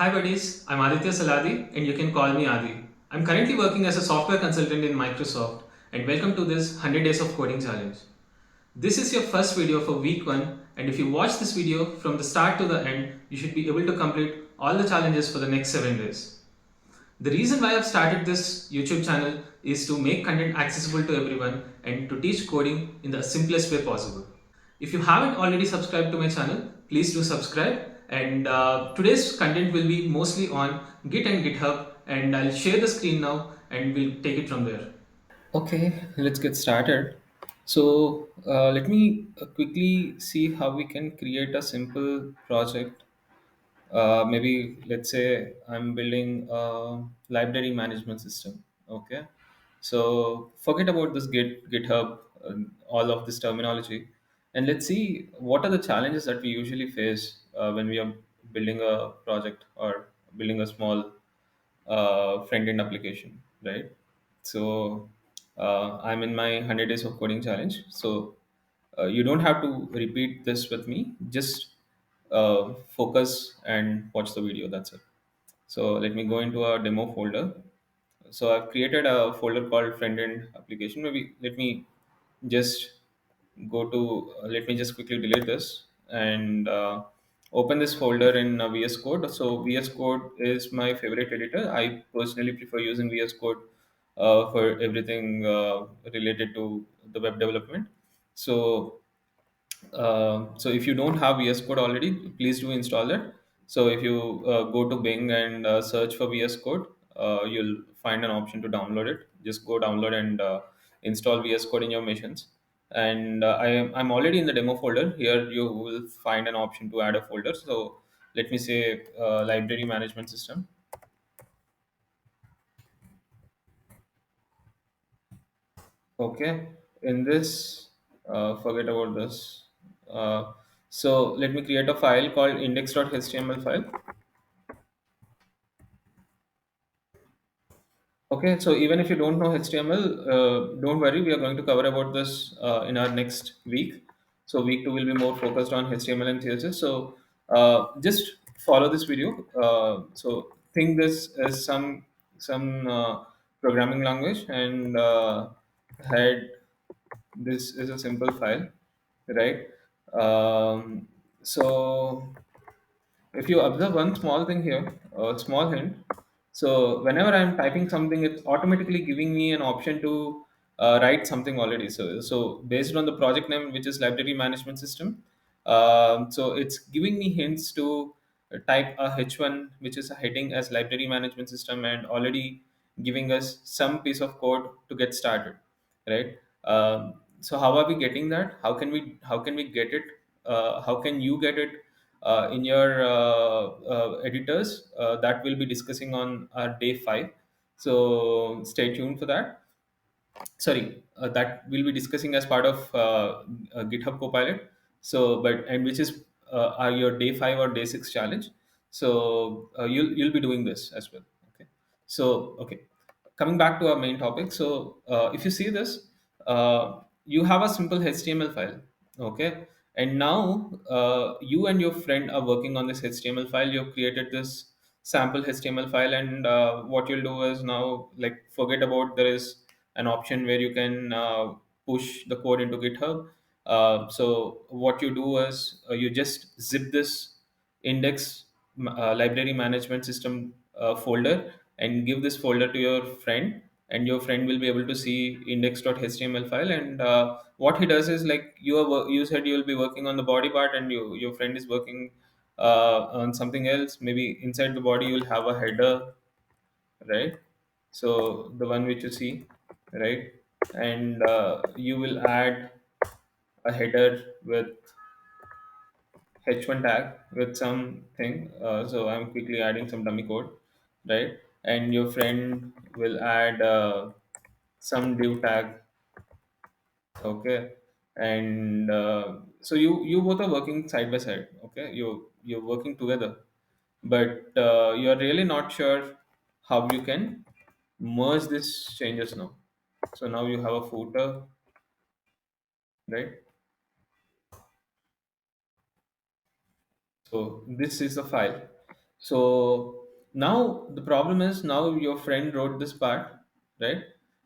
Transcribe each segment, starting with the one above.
Hi buddies, I'm Aditya Saladi and you can call me Adi. I'm currently working as a software consultant in Microsoft and welcome to this 100 Days of Coding Challenge. This is your first video for week 1 and if you watch this video from the start to the end, you should be able to complete all the challenges for the next 7 days. The reason why I've started this YouTube channel is to make content accessible to everyone and to teach coding in the simplest way possible. If you haven't already subscribed to my channel, please do subscribe. And today's content will be mostly on Git and GitHub, and I'll share the screen now and we'll take it from there. Okay, let's get started. So let me quickly see how we can create a simple project. Maybe let's say I'm building a library management system. Okay, so forget about this GitHub, all of this terminology, and let's see what are the challenges that we usually face when we are building a project or building a small front-end application, right? So I'm in my 100 days of coding challenge. So you don't have to repeat this with me. Just focus and watch the video. That's it. So let me go into a demo folder. So I've created a folder called front-end application. Maybe just let me just quickly delete this and open this folder in VS Code. So VS Code is my favorite editor. I personally prefer using VS Code for everything related to the web development. So so if you don't have VS Code already, please do install it. So if you go to Bing and search for VS Code, you'll find an option to download it. Just go download and install VS Code in your machines. And I'm already in the demo folder. Here you will find an option to add a folder. So let me say library management system. Okay, in this, forget about this. So let me create a file called index.html file. Okay, so even if you don't know HTML, don't worry. We are going to cover about this in our next week. So week 2 will be more focused on HTML and CSS. So just follow this video. So think this as some programming language, and head this is a simple file, right? So if you observe one small thing here, a small hint. So whenever I'm typing something, it's automatically giving me an option to write something already. So based on the project name, which is library management system, so it's giving me hints to type a H1, which is a heading as library management system, and already giving us some piece of code to get started, right? So how are we getting that? How can we get it? How can you get it in your editors? That we'll be discussing on our day 5. So stay tuned for that. Sorry, that we'll be discussing as part of GitHub Copilot. So, but and which is your day 5 or day 6 challenge. So you'll be doing this as well. Okay. So okay, coming back to our main topic. So if you see this, you have a simple HTML file. Okay, and now you and your friend are working on this HTML file. You've created this sample HTML file, and what you'll do is now, like, forget about there is an option where you can push the code into GitHub. So what you do is you just zip this index library management system folder and give this folder to your friend, and your friend will be able to see index.html file. And what he does is, like, you said you will be working on the body part, and your friend is working on something else. Maybe inside the body you'll have a header, right? So the one which you see, right? And you will add a header with h1 tag with something. So I'm quickly adding some dummy code, right? And your friend will add some div tag. Okay, and so you both are working side by side. Okay, you're working together, but you're really not sure how you can merge these changes now. So now you have a footer, right? So this is the file. So now the problem is, now your friend wrote this part, right?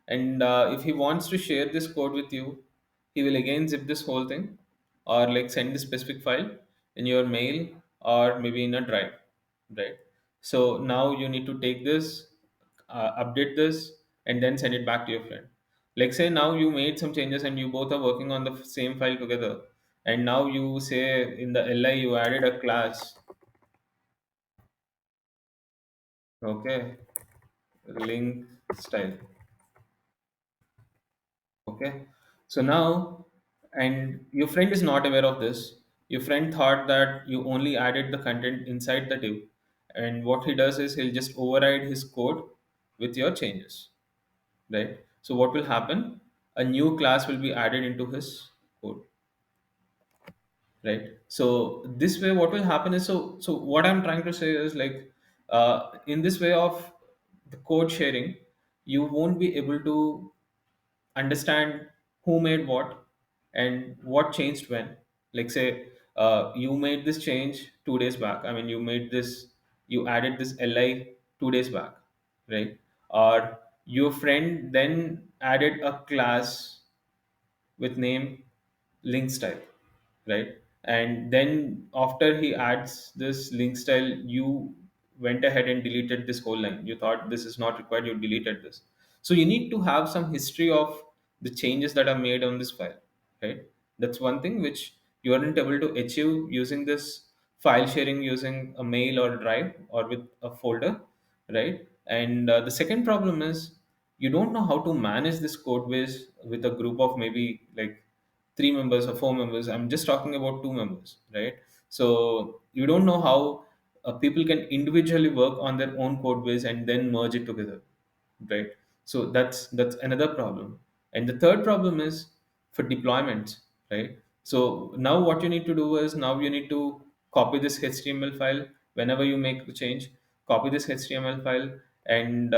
And if he wants to share this code with you, he will again zip this whole thing, or like send the specific file in your mail, or maybe in a drive, right? So now you need to take this, update this, and then send it back to your friend. Like, say now you made some changes and you both are working on the same file together, and now you say in the li you added a class. Okay, link style. Okay, so now, and your friend is not aware of this. Your friend thought that you only added the content inside the div, and what he does is he'll just override his code with your changes, right? So what will happen? A new class will be added into his code, right? So this way what will happen is, so what I'm trying to say is, like, in this way of the code sharing, you won't be able to understand who made what and what changed when. Like, say you made this change 2 days back. I mean, you added this li 2 days back, right? Or your friend then added a class with name link style, right? And then after he adds this link style, you went ahead and deleted this whole line. You thought this is not required, you deleted this. So you need to have some history of the changes that are made on this file, right? That's one thing which you aren't able to achieve using this file sharing using a mail or drive or with a folder, right? And the second problem is, you don't know how to manage this code base with a group of maybe like 3 members or 4 members. I'm just talking about 2 members, right? So you don't know how people can individually work on their own code base and then merge it together, right? So that's another problem. And the third problem is for deployments, right? So now what you need to do is, now you need to copy this html file whenever you make the change. Copy this html file and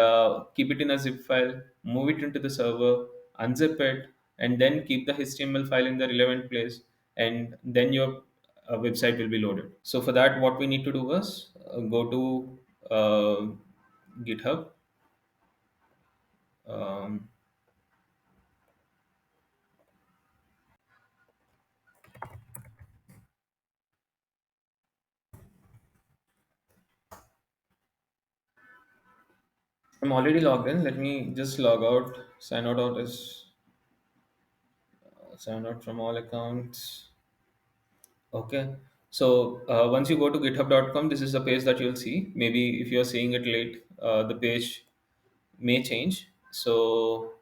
keep it in a zip file, move it into the server, unzip it, and then keep the html file in the relevant place, and then your website will be loaded. So for that, what we need to do is go to GitHub. um, I'm already logged in. Let me just log out. Sign out from all accounts. Okay. So once you go to github.com, this is the page that you'll see. Maybe if you're seeing it late, the page may change. So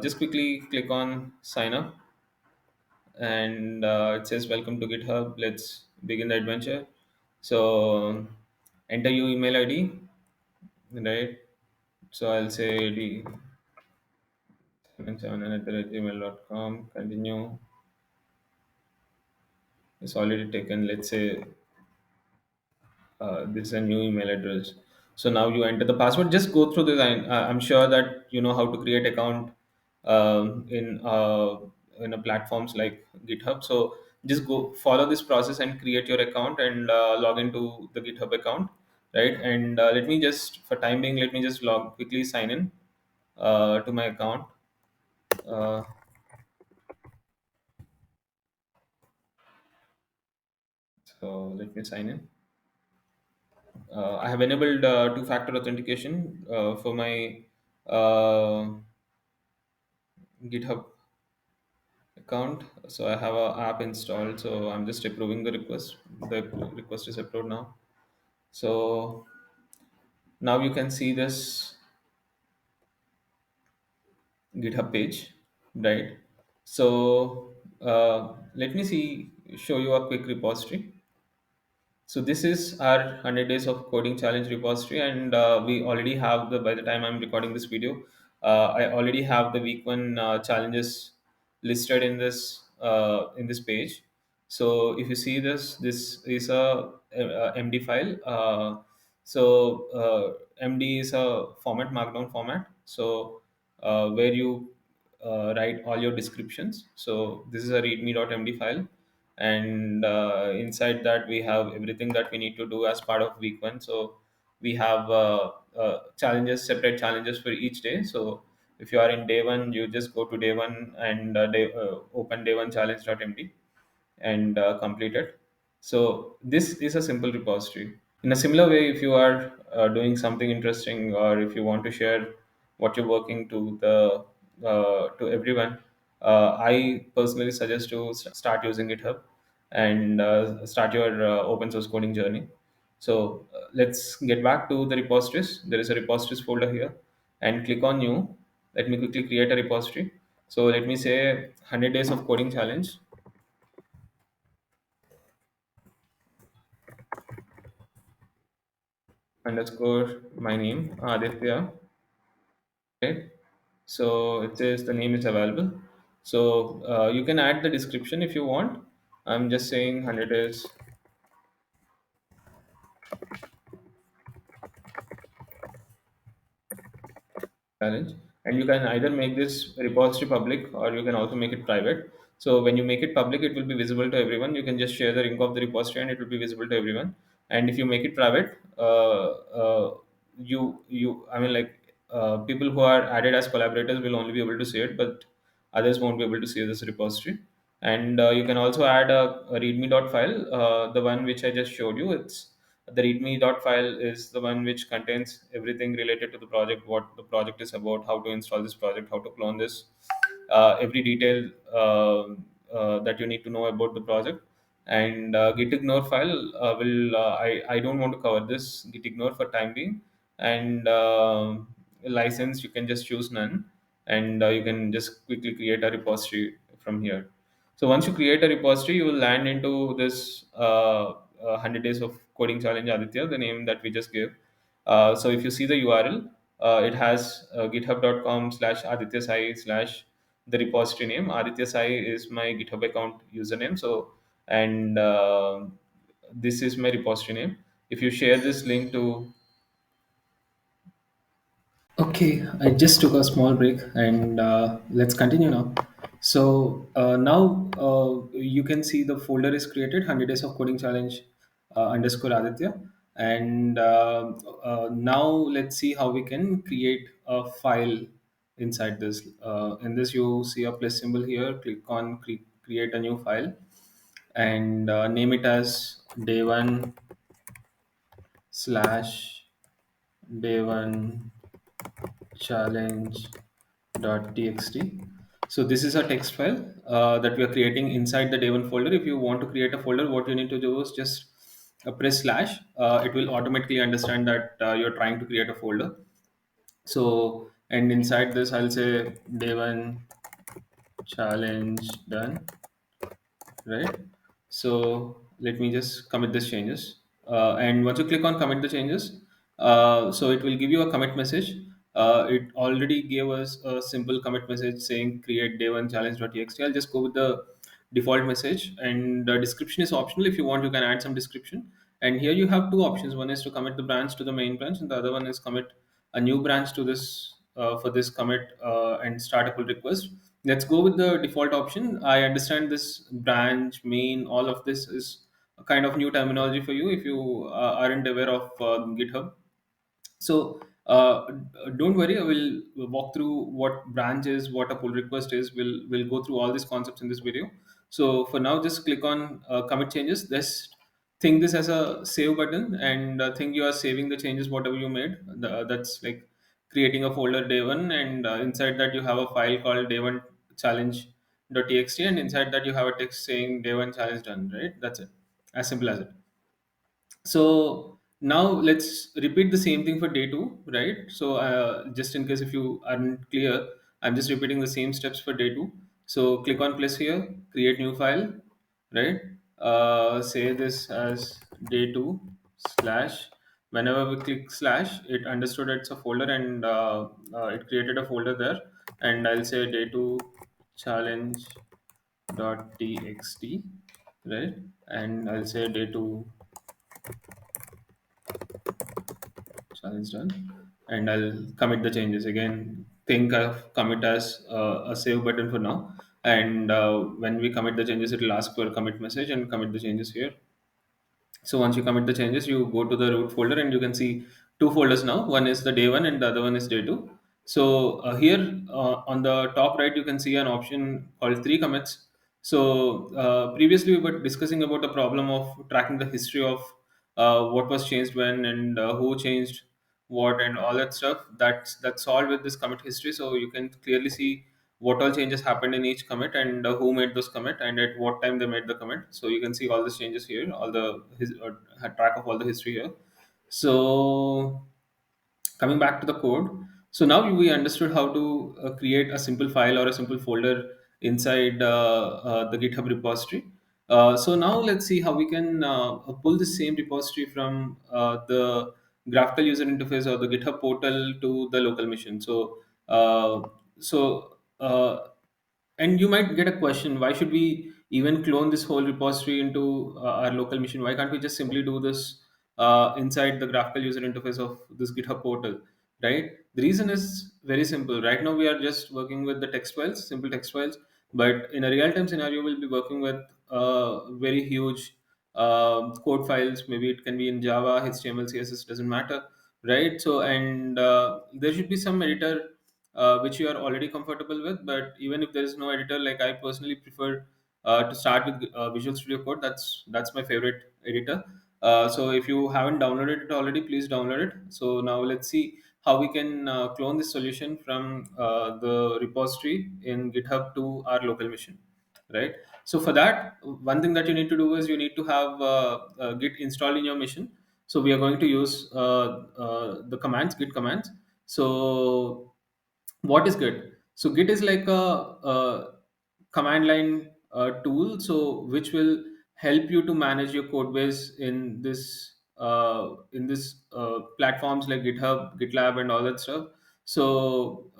just quickly click on sign up, and it says welcome to GitHub. Let's begin the adventure. So enter your email ID, right? So I'll say ID 77@gmail.com. Continue. It's already taken. Let's say this is a new email address. So now you enter the password. Just go through this. I'm sure that you know how to create account in a platforms like GitHub. So just go follow this process and create your account and log into the GitHub account, right? And let me just, for time being, let me just log quickly sign in to my account. Uh, so let me sign in. I have enabled two-factor authentication for my uh, GitHub account. So I have a app installed. So I'm just approving the request. The request is approved now. So now you can see this GitHub page, right? So let me show you a quick repository. So this is our 100 days of coding challenge repository, and we already have the. By the time I'm recording this video, I already have the week one challenges listed in this page. So if you see this, this is a MD file. MD is a format, Markdown format. So where you write all your descriptions. So this is a readme.md file, and inside that we have everything that we need to do as part of week one. So we have challenges, separate challenges for each day. So if you are in day one, you just go to day one and open day one challenge.md and complete it. So this is a simple repository. In a similar way, if you are doing something interesting, or if you want to share what you're working to everyone, I personally suggest to start using GitHub and start your open source coding journey. So let's get back to the repositories. There is a repositories folder here, and click on new. Let me quickly create a repository. So let me say 100 days of coding challenge underscore my name Aditya, right? So it says the name is available. So you can add the description if you want. I'm just saying 100 is challenge, and you can either make this repository public or you can also make it private. So when you make it public, it will be visible to everyone. You can just share the link of the repository and it will be visible to everyone. And if you make it private, you I mean like people who are added as collaborators will only be able to see it, but others won't be able to see this repository. And you can also add a readme file, the one which I just showed you. It's the readme file is the one which contains everything related to the project, what the project is about, how to install this project, how to clone this, every detail that you need to know about the project. And git ignore file will I don't want to cover this git ignore for time being. And license, you can just choose none, and you can just quickly create a repository from here. So once you create a repository, you will land into this 100 days of coding challenge Aditya, the name that we just gave. So if you see the URL, it has github.com/Aditya Sai/ the repository name. Aditya Sai is my GitHub account username. So, and this is my repository name. If you share this link to Okay, I just took a small break and let's continue now. So now you can see the folder is created 100 days of coding challenge underscore Aditya. And now let's see how we can create a file inside this. In this, you see a plus symbol here. Click on create a new file and name it as day one slash day one challenge.txt. So this is a text file that we are creating inside the day1 folder. If you want to create a folder, what you need to do is just press slash. It will automatically understand that you're trying to create a folder. So, and inside this, I'll say day1 challenge done, right? So let me just commit these changes. And once you click on commit the changes, so it will give you a commit message. It already gave us a simple commit message saying create day one challenge.txt. I'll just go with the default message, and the description is optional. If you want, you can add some description. And here you have two options. One is to commit the branch to the main branch, and the other one is commit a new branch to this for this commit and start a pull request. Let's go with the default option. I understand this branch, main, all of this is a kind of new terminology for you if you aren't aware of GitHub. So don't worry, I will walk through what branch is, what a pull request is. We'll go through all these concepts in this video. So for now, just click on commit changes. Just think this as a save button, and think you are saving the changes whatever you made. That's like creating a folder day one, and inside that you have a file called day one challenge.txt, and inside that you have a text saying day one challenge done. Right? That's it. As simple as it. So now let's repeat the same thing for day two, right? So just in case if you aren't clear, I'm just repeating the same steps for day two. So click on plus here, create new file, right? Say this as day two slash. Whenever we click slash, it understood it's a folder, and it created a folder there. And I'll say day two challenge.txt, right? And I'll say day two challenge done, and I'll commit the changes again. Think of commit as a save button for now. And when we commit the changes, it will ask for a commit message and commit the changes here. So once you commit the changes, you go to the root folder and you can see two folders now. One is the day one and the other one is day two. So here on the top right, you can see an option called three commits. So previously we were discussing about the problem of tracking the history of what was changed when and who changed what and all that stuff. That's solved with this commit history. So you can clearly see what all changes happened in each commit and who made those commit and at what time they made the commit. So you can see all these changes here, all the track of all the history here. So coming back to the code, so now we understood how to create a simple file or a simple folder inside the GitHub repository. So now let's see how we can pull the same repository from the graphical user interface or the GitHub portal to the local machine. Uh, so uh, and you might get a question, why should we even clone this whole repository into our local machine? Why can't we just simply do this inside the graphical user interface of this GitHub portal, right? The reason is very simple. Right now, we are just working with the text files, simple text files, but in a real time scenario, we'll be working with very huge code files. Maybe it can be in Java, HTML, CSS, doesn't matter, right? So, and there should be some editor which you are already comfortable with. But even if there is no editor, like I personally prefer to start with Visual Studio Code. That's my favorite editor. So if you haven't downloaded it already, please download it. So now let's see how we can clone this solution from the repository in GitHub to our local machine, right? So for that, one thing that you need to do is you need to have Git installed in your machine. So we are going to use the commands, Git commands. So what is Git? So Git is like a command line tool, so which will help you to manage your code base in this platforms like GitHub, GitLab, and all that stuff. So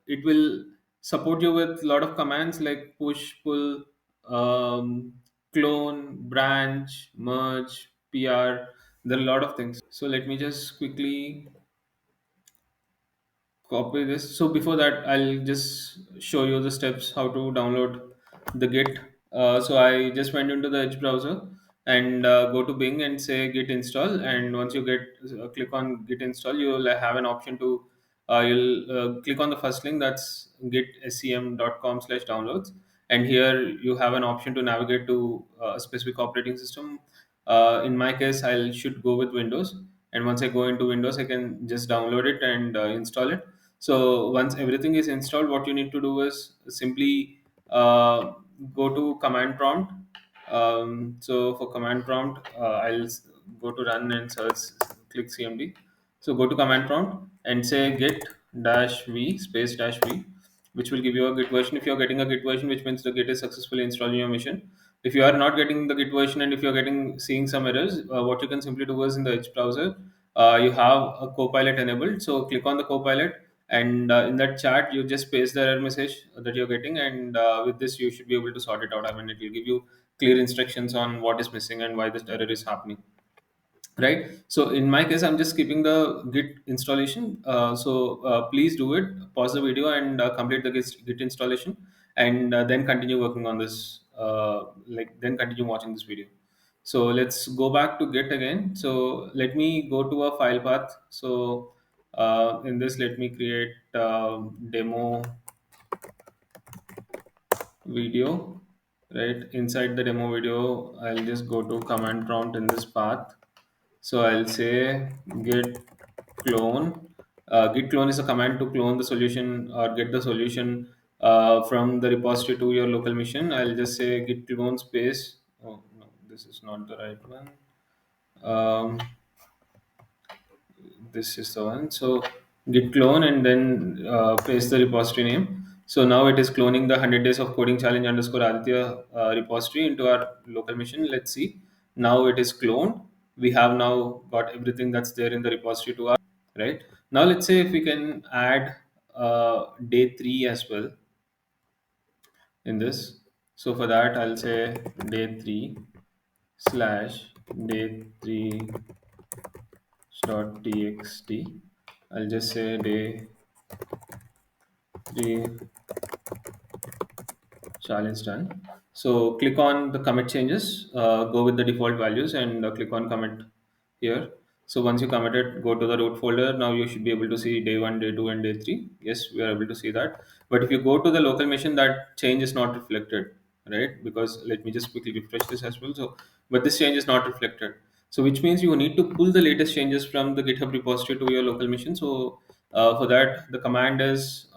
it will support you with a lot of commands like push, pull, um, clone, branch, merge, PR. There are a lot of things. So let me just quickly copy this. So before that, I'll just show you the steps how to download the Git. So I just went into the Edge browser and go to Bing and say Git install. And once you get click on Git install, you'll have an option to you'll click on the first link, that's gitscm.com/downloads. And here you have an option to navigate to a specific operating system. In my case, I should go with Windows. And once I go into Windows, I can just download it and install it. So once everything is installed, what you need to do is simply go to command prompt. So for command prompt, go to run and search, click CMD. So go to command prompt and say git dash v space dash v, which will give you a Git version. If you're getting a Git version, which means the Git is successfully installed in your machine. If you are not getting the Git version and if you're getting seeing some errors, what you can simply do is in the Edge browser, you have a Copilot enabled. So click on the Copilot, and in that chat you just paste the error message that you're getting, and with this you should be able to sort it out. I mean, it will give you clear instructions on what is missing and why this error is happening, right? So in my case, I'm just skipping the Git installation. Please do it, pause the video and complete the Git installation, and then continue working on this, then continue watching this video. So let's go back to Git again. So let me go to a file path. So in this, let me create demo video, right? Inside the demo video, I'll just go to command prompt in this path. So I'll say git clone. Git clone is a command to clone the solution or get the solution from the repository to your local machine. I'll just say git clone space. Oh no, this is not the right one. Um, this is the one. So git clone and then paste the repository name. So now it is cloning the 100 days of coding challenge underscore Aditya repository into our local machine. Let's see. Now it is cloned. We have now got everything that's there in the repository to our right. Now let's say if we can add day 3 as well in this. So for that, I'll say day 3 slash day 3 dot txt. I'll just say day 3 Challenge done. So click on the commit changes, go with the default values and click on commit here. So once you commit it, go to the root folder. Now you should be able to see day 1, day 2 and day 3. Yes, we are able to see that. But if you go to the local machine, that change is not reflected, right? Because let me just quickly refresh this as well. So, but this change is not reflected. So which means you need to pull the latest changes from the GitHub repository to your local machine. So for that, the command is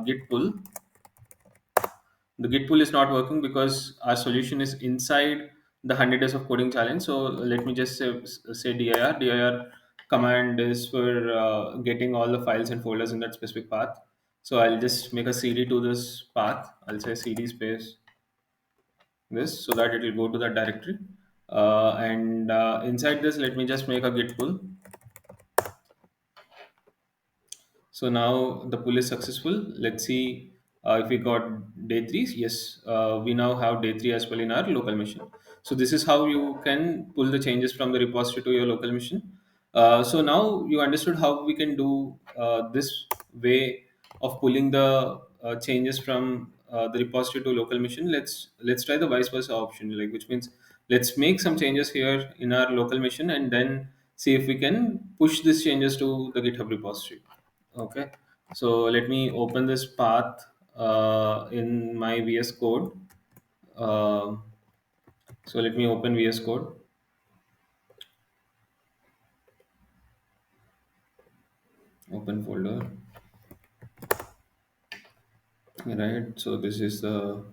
git pull. The git pull is not working because our solution is inside the 100 days of coding challenge. So let me just say dir command is for getting all the files and folders in that specific path. So I'll just make a cd to this path. I'll say cd space this so that it will go to that directory, and inside this let me just make a git pull. So now the pull is successful. Let's see if we got day three. Yes, we now have day three as well in our local machine. So this is how you can pull the changes from the repository to your local machine. So now you understood how we can do this way of pulling the changes from the repository to local machine. Let's try the vice versa option, like which means let's make some changes here in our local machine and then see if we can push these changes to the GitHub repository. Okay, so let me open this path in my VS Code. Uh, so let me open VS Code, open folder. Right, so this is the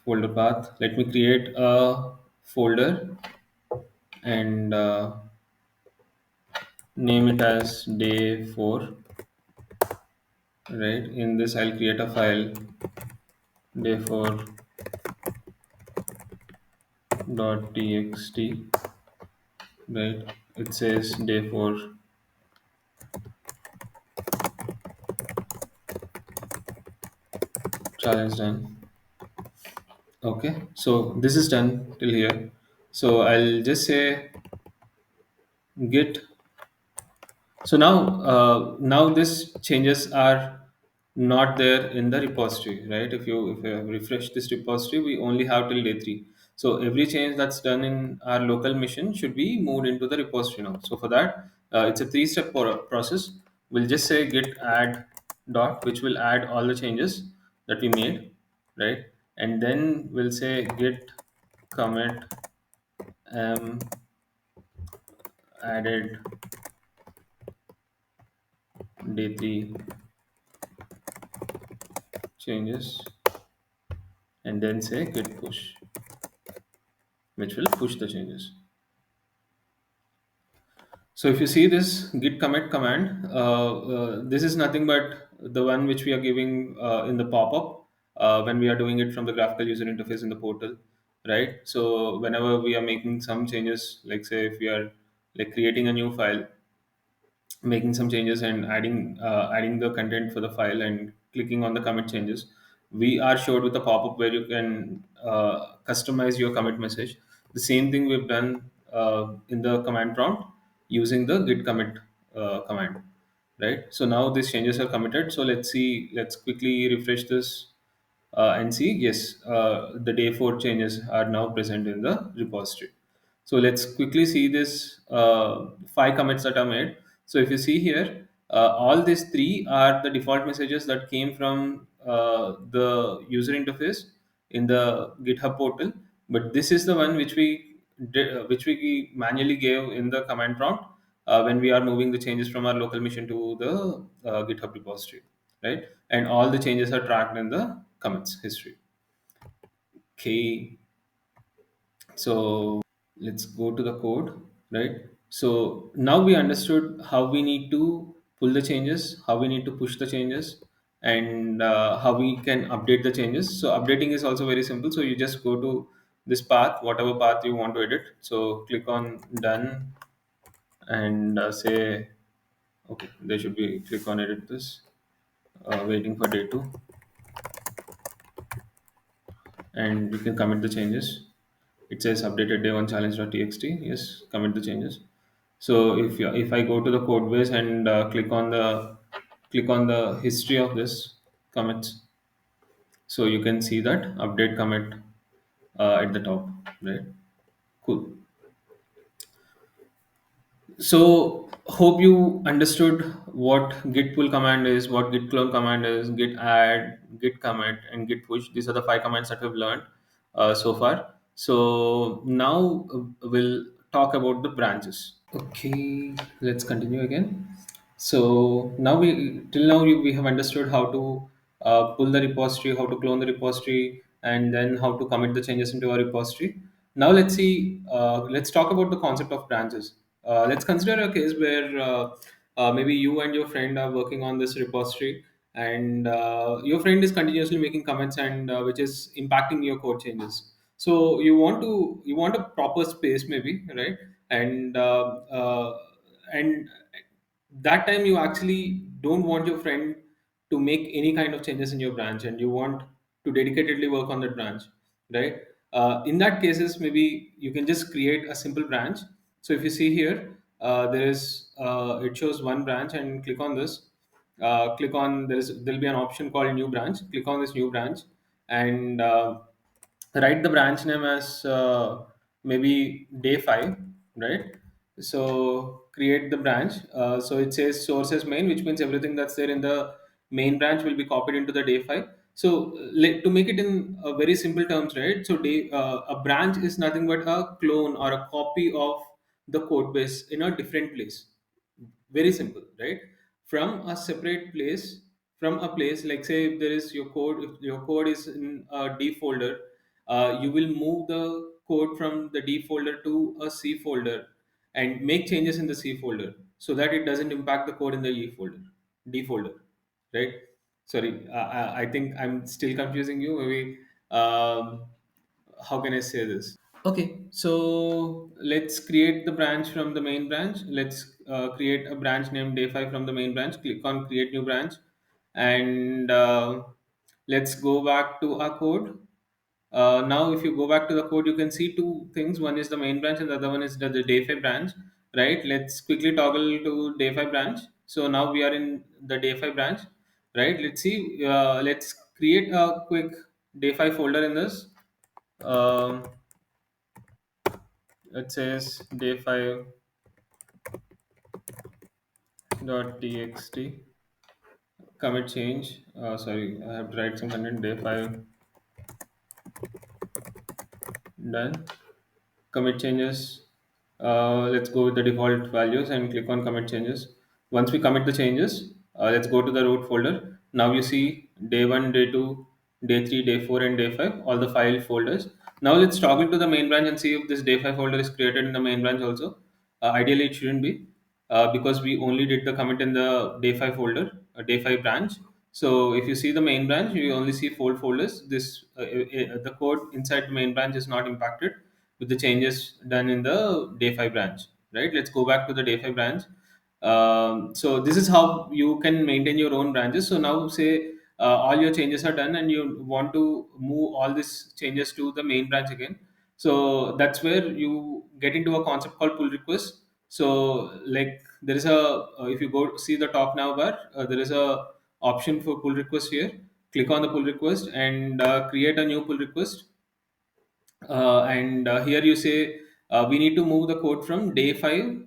folder path. Let me create a folder and name it as day 4. Right, in this I'll create a file day 4 dot txt. Right, it says day 4 challenge done. Okay, so this is done till here. So I'll just say git. So now this changes are not there in the repository, right? If you refresh this repository, we only have till day 3. So every change that's done in our local machine should be moved into the repository now. So for that, it's a three-step process. We'll just say git add dot, which will add all the changes that we made, right? And then we'll say git commit added day 3 changes, and then say git push, which will push the changes. So if you see this git commit command, this is nothing but the one which we are giving in the pop-up when we are doing it from the graphical user interface in the portal, right? So whenever we are making some changes, like say if we are like creating a new file, making some changes and adding the content for the file and clicking on the commit changes, we are showed with a pop-up where you can customize your commit message. The same thing we've done in the command prompt using the git commit command, right? So now these changes are committed. So let's quickly refresh this and see, yes, the day 4 changes are now present in the repository. So let's quickly see this 5 commits that are made. So if you see here, all these 3 are the default messages that came from the user interface in the GitHub portal. But this is the one which we manually gave in the command prompt when we are moving the changes from our local machine to the GitHub repository, right? And all the changes are tracked in the commits history. Okay, so let's go to the code, right? So now we understood how we need to pull the changes, how we need to push the changes, and how we can update the changes. So updating is also very simple. So you just go to this path, whatever path you want to edit. So click on done and say, okay, there should be click on edit this, waiting for day 2, and you can commit the changes. It says updated day 1 challenge.txt. Yes, commit the changes. So if I go to the code base and click on the history of this commits, So you can see that update commit at the top, right? Cool. So hope you understood what git pull command is, what git clone command is, git add, git commit, and git push. These are the five commands that we've learned so far. So now we'll talk about the branches. Okay, let's continue again. So now we have understood how to pull the repository, how to clone the repository, and then how to commit the changes into a repository. Now let's see. Let's talk about the concept of branches. Let's consider a case where maybe you and your friend are working on this repository, and your friend is continuously making comments and which is impacting your code changes. So you want a proper space, maybe, right? And and that time you actually don't want your friend to make any kind of changes in your branch, and you want to dedicatedly work on that branch, right? In that cases, maybe you can just create a simple branch. So if you see here, there is it shows one branch, and click on this. Click on there'll be an option called new branch. Click on this new branch, and write the branch name as maybe day 5, right? So create the branch. So it says sources main, which means everything that's there in the main branch will be copied into the day 5. So to make it in very simple terms, right? So a branch is nothing but a clone or a copy of the code base in a different place. Very simple, right? From a separate place, from a place, like say if there is your code, if your code is in a D folder, you will move the code from the D folder to a C folder and make changes in the C folder so that it doesn't impact the code in the D folder, right? Sorry, I think I'm still confusing you. Maybe how can I say this? Okay, so let's create the branch from the main branch. Let's create a branch named day5 from the main branch. Click on create new branch, and let's go back to our code. Now, if you go back to the code, you can see two things. One is the main branch, and the other one is the day5 branch, right? Let's quickly toggle to day5 branch. So now we are in the day5 branch, right? Let's see. Let's create a quick day5 folder in this. Um, it says day5.txt commit change. Sorry, I have to write some content. Day5 done. Commit changes. Let's go with the default values and click on commit changes. Once we commit the changes, let's go to the root folder. Now you see day 1, day 2, day 3, day 4, and day 5, all the file folders. Now let's toggle to the main branch and see if this day 5 folder is created in the main branch also. Ideally, it shouldn't be because we only did the commit in the day 5 folder, day 5 branch. So if you see the main branch, you only see 4 folders. The code inside the main branch is not impacted with the changes done in the day 5 branch, right? Let's go back to the day 5 branch. So this is how you can maintain your own branches. So now say all your changes are done and you want to move all these changes to the main branch again. So that's where you get into a concept called pull request. So like there is if you go see the top now bar, there is a option for pull request here. Click on the pull request and create a new pull request. And here you say we need to move the code from day 5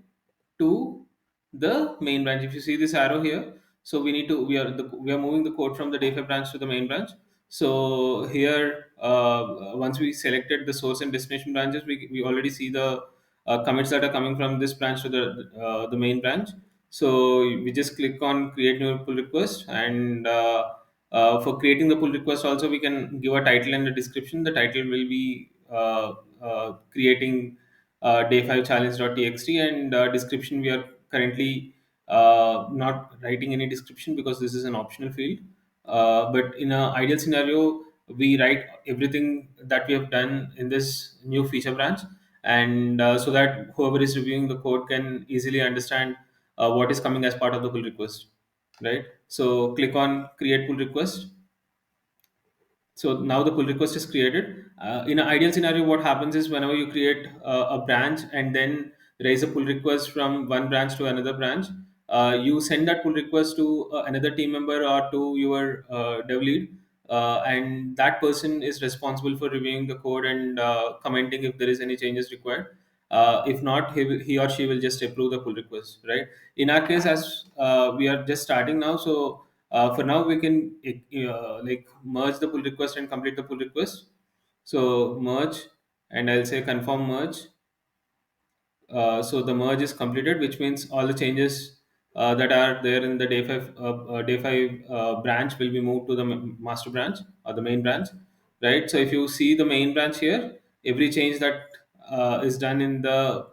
to the main branch. If you see this arrow here, so we are moving the code from the day 5 branch to the main branch. So here once we selected the source and destination branches, we already see the commits that are coming from this branch to the main branch. So we just click on create new pull request, and for creating the pull request also we can give a title and a description. The title will be creating day 5 challenge.txt, and description we are currently not writing any description because this is an optional field. But in an ideal scenario, we write everything that we have done in this new feature branch, and so that whoever is reviewing the code can easily understand what is coming as part of the pull request, right? So click on create pull request. So now the pull request is created. In an ideal scenario, what happens is whenever you create a branch and then raise a pull request from one branch to another branch, you send that pull request to another team member or to your dev lead. and that person is responsible for reviewing the code and commenting if there is any changes required. If not, he or she will just approve the pull request, right? In our case, as we are just starting now, so for now we can like merge the pull request and complete the pull request. So merge, and I'll say confirm merge. So the merge is completed, which means all the changes that are there in the day 5 branch will be moved to the master branch or the main branch, right? So if you see the main branch here, every change that is done in the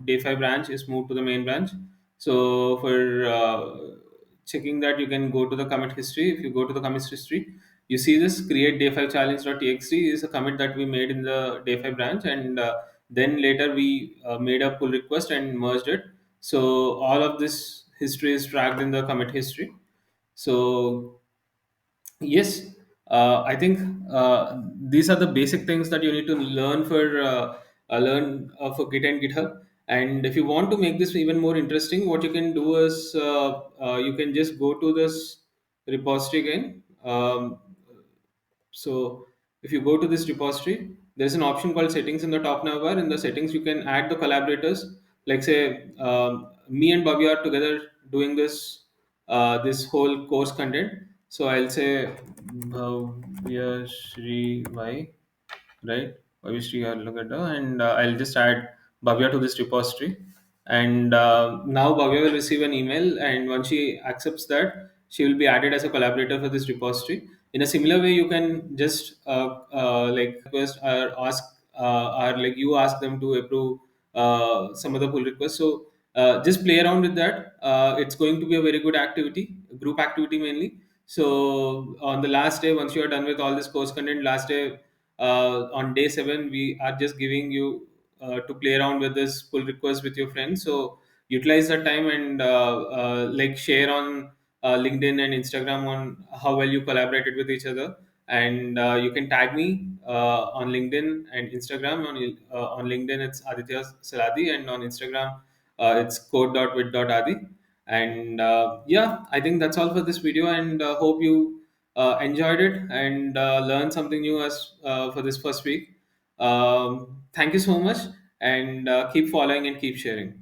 day 5 branch is moved to the main branch. So for checking that, you can go to the commit history. If you go to the commit history, you see this create day 5 challenge.txt is a commit that we made in the day 5 branch, and then later we made a pull request and merged it. So all of this history is tracked in the commit history. So yes, I think these are the basic things that you need to learn for Git and GitHub. And if you want to make this even more interesting, what you can do is you can just go to this repository again. So if you go to this repository, there's an option called settings in the top navbar. In the settings, you can add the collaborators. Like say, me and Bobby are together doing this whole course content. So I'll say Bhavya Shri Y, right? Obviously, I'll look at that, and I'll just add Bhavya to this repository. And now Bhavya will receive an email, and once she accepts that, she will be added as a collaborator for this repository. In a similar way, you can just like request or ask, or like you ask them to approve some of the pull requests. So just play around with that. It's going to be a very good activity, group activity mainly. So on the last day, once you are done with all this course content, last day on day 7, we are just giving you to play around with this pull request with your friends. So utilize that time and like share on LinkedIn and Instagram on how well you collaborated with each other. And you can tag me on LinkedIn and Instagram. On LinkedIn, it's Aditya Saladi, and on Instagram, it's code.with.adi. And yeah, I think that's all for this video, and hope you enjoyed it and learned something new as for this first week. Thank you so much, and keep following and keep sharing.